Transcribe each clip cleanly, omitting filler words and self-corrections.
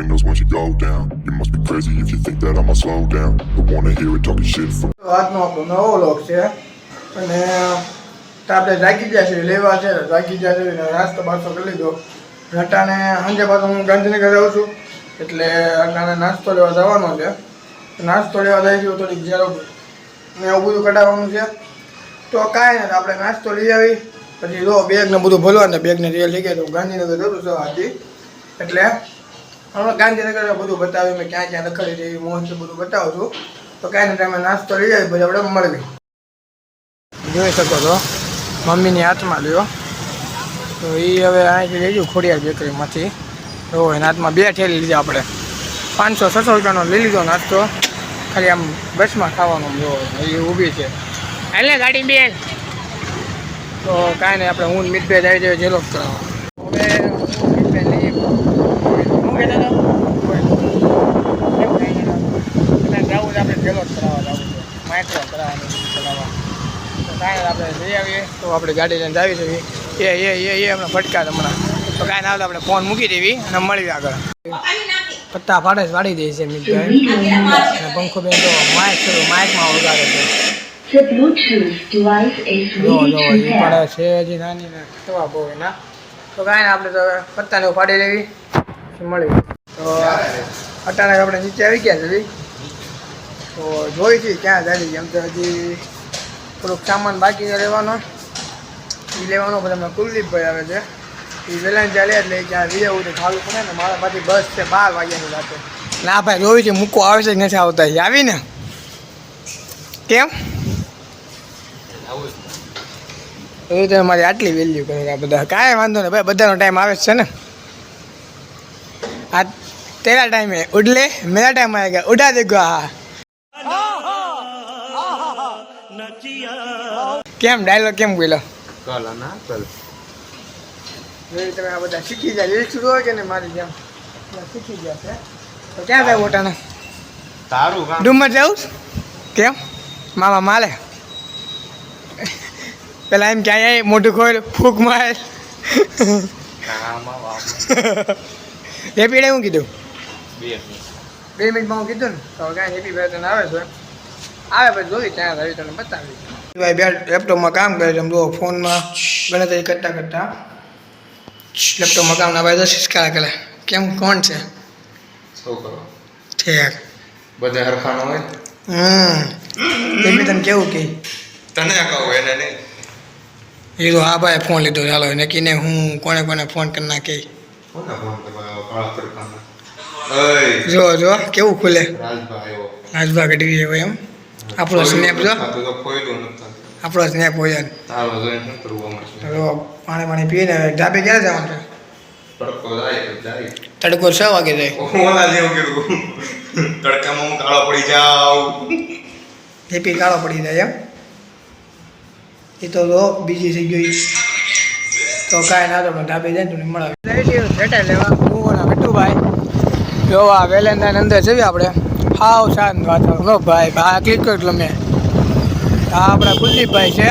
windows once you go down. You must be crazy if you think that I'ma slow down. Don't wanna hear it talking shit from. આજનો આપણો નવો લોક છે અને આપણે જાગી ગયા છીએ લેવા છે જાગી ગયા છે નાસ્તો બાસ્તો કરી લીધો રટાને સાંજે પાછું હું ગાંધીનગર જાઉં છું એટલે અટાણે નાસ્તો લેવા જવાનો છે નાસ્તો લેવા જાય છે થોડીક ઝેરો ને એવું બધું કઢાવવાનું છે તો કાંઈ નથી આપણે નાસ્તો લઈ આવી પછી જો બેગને બધું ભરવાનું બેગને રેલ લઈ ગયા તો ગાંધીનગર જતું છે આજે એટલે હમણાં ગાંધીનગર બધું બતાવ્યું મેં ક્યાં ક્યાં રખડી રહી મોહન છે બધું બતાવું છું તો કાંઈ નથી અમે નાસ્તો લઈ આવી પછી આપણે મળવી જોઈ શકો છો મમ્મીની હાથમાં લ્યો તો એ હવે અહીંથી લઈ ગયું ખોડિયાર બેકરીમાંથી તો એના હાથમાં 2 થેલી લીધા આપણે 500-600 રૂપિયાનો લઈ લીધો નાસ્તો ખાલી આમ બસમાં ખાવાનું જો એ ઊભી છે એટલે ગાડી બેન તો કાંઈ નહીં આપણે હું મિતભાઈ જાય છે જેલો કરાવવા હવે મિતભાઈ લઈએ હું કહેતો હતો જવું છે આપણે જેલો કરાવવા જવું છે માઇક્રો કરાવવાનું કરાવવા તો કાંઈ આપણે જઈ આવીએ તો આપણે ગાડી લઈને આવી શકીએ એ હમણાં ફટકાર હમણાં તો કાંઈ ના આપણે ફોન મૂકી દેવી અને મળવી આગળ પત્તા વાળી દે છે મિતભાઈ અને પંખો બેન તો માઇકમાં વગાડે છે The Bluetooth device is ready to pair. પડે છે હજી નાની ને થવા બહુ એના તો કાંઈ આપણે તો પત્તાને ઉપાડી લેવી મળી તો અટાણે આપણે નીચે આવી ગયા છે તો જોઈ છીએ ક્યાં જાય એમ તો હજી થોડુંક સામાન બાકી લેવાનો એ લેવાનો પછી અમે કુલદીપભાઈ આવે છે એ વહેલા ચાલે એટલે ક્યાં વિજયવું ખાવું પડે ને મારા પાછી બસ છે 12 વાગ્યાની રાતે ના ભાઈ જોઈ છે મૂકો આવે છે નથી આવતા આવીને કેમ એ તો મારી આટલી વેલ્યુ કરે આ બધા કાંઈ વાંધો નહીં ભાઈ બધાનો ટાઈમ આવે છે ને આ તેરા ટાઈમે ઉડલે મેરા ટાઈમ આएगा ઉડા દેગો હા કેમ ડાયલોગ કેમ બોલો તમે આ બધા શીખી જાય લીલ શરૂ હોય કે ને મારી જેમ શીખી ગયા છે તો ક્યાં જાય ઓટાના તારું ડુમર જાઉં કેમ મામા માલે પેલા એમ ક્યાં આવી મોટું ખોલ ફૂક માર હેપી ડે હું કીધું 2 મિનિટમાં હું કીધું ને તો કાંઈ હેપી બર્થડે આવે છે આવે પછી જોઈ ત્યાં આવી તને બતાવી ભાઈ બે લેપટોપમાં કામ કરે છે આમ જો ફોનમાં ગણતરી કરતાં લેપટોપમાં કામ ના ભાઈ તો શિસ્કા કરે કેમ કોણ છે છોકરો ઠીક બધા હરખાનો હોય એમ તને કેવું કે તને કહું એને નહીં એ તો હા ભાઈ ફોન લીધો ચાલો નક્કીને હું કોને ફોન કરી નાખી કોને ફોન કરવા કાળા તરફાના જો કેવું ખુલે રાજભાઈ આવ્યો આજભા ઘડી એવો એમ આપણો સ્નેપ જો તો ખોયલું નથી આપણો સ્નેપ હોય તારો જોઈને શું કરવું અમારે તો પાણી પીને ધાબે ક્યારે જવાનું છે તડકો જાય તડકો 6 વાગે જાય ઓલા જેવું કીધું તડકામાં હું કાળો પડી જાઉં હેપી કાળો પડી જાય એમ એ તો બીજી થઈ ગઈ તો કાંઈ ના તો ધાબે જાય તું મળાવી સેટાઈ લેવા હું અને વિટુભાઈ જો આ વેલેન્ટાઇન અંદર જઈએ આપણે હાવ શાંત વાતાવરણ નો ભાઈ આ ક્લિક કરી મેં આ આપણા કુલદીપભાઈ છે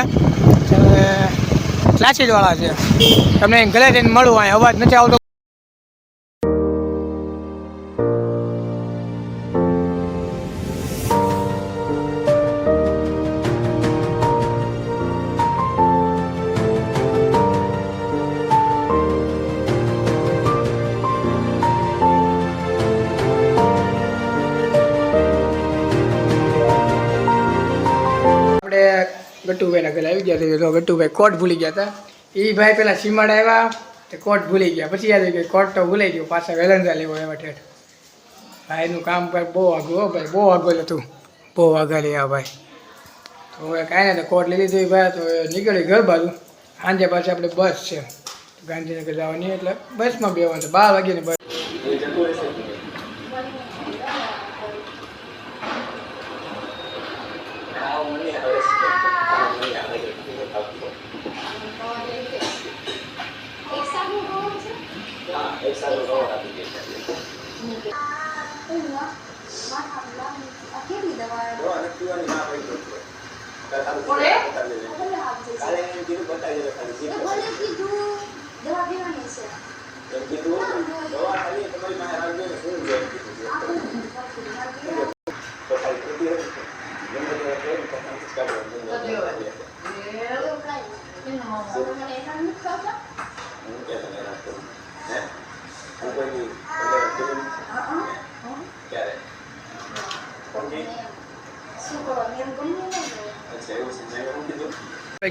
ક્લાસીસવાળા છે તમને ઘરે જઈને મળવું અહીં અવાજ નથી આવતો ગટ્ટુભાઈના ઘરે આવી ગયા છે તો ગટ્ટુભાઈ કોટ ભૂલી ગયા હતા એ ભાઈ પેલા સીમાડા આવ્યા તો કોટ ભૂલી ગયા પછી યાદ આવી ગઈ કોટ તો ભૂલાઈ ગયો પાછા વેલંજા લેવો એવા ઠેઠ ભાઈનું કામ ભાઈ બહુ આગળ હો ભાઈ બહુ આગળ હતું બહુ આગળ આ ભાઈ તો હવે કાંઈ નહીં તો કોટ લઈ લીધું ભાઈ તો નીકળી ઘર બાજુ સાંજે પાછી આપણે બસ છે ગાંધીનગર જવાની એટલે બસમાં બેવાનું 12 વાગ્યાની બસ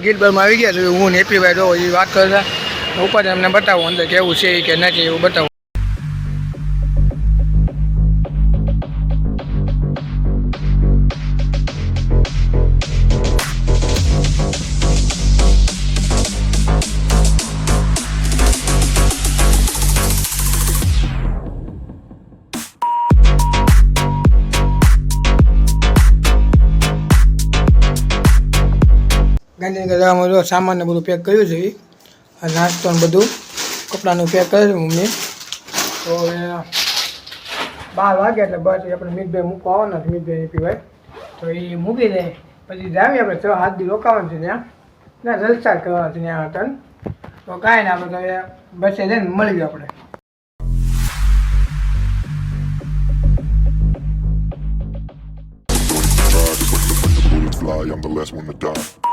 ગીરબારમાં આવી ગયા તો હું ને હેપીભાઈ જો એ વાત કરે છે ઉપર એમને બતાવું અંદર કેવું છે કે નથી એવું બતાવું. ગાંધીનગર જવામાં જો સામાનને બધું પેક કર્યું છે એ નાસ્તો ને બધું કપડાનું પેક કરે છે મમ્મી. તો હવે 12 વાગ્યા એટલે બસ આપણે મિતભાઈ મૂકવા આવવાના છે મિતભાઈ પીવાય તો એ મૂકી દે પછી જાવી આપણે 6-7 દી રોકાવાનું છે ત્યાં ના જલસા કરવાના છે ત્યાં હતા તો કાંઈ ના આપણે તો બસે જઈને મળી ગયું આપણે. Try just like the bullets fly, I'm the last one to die.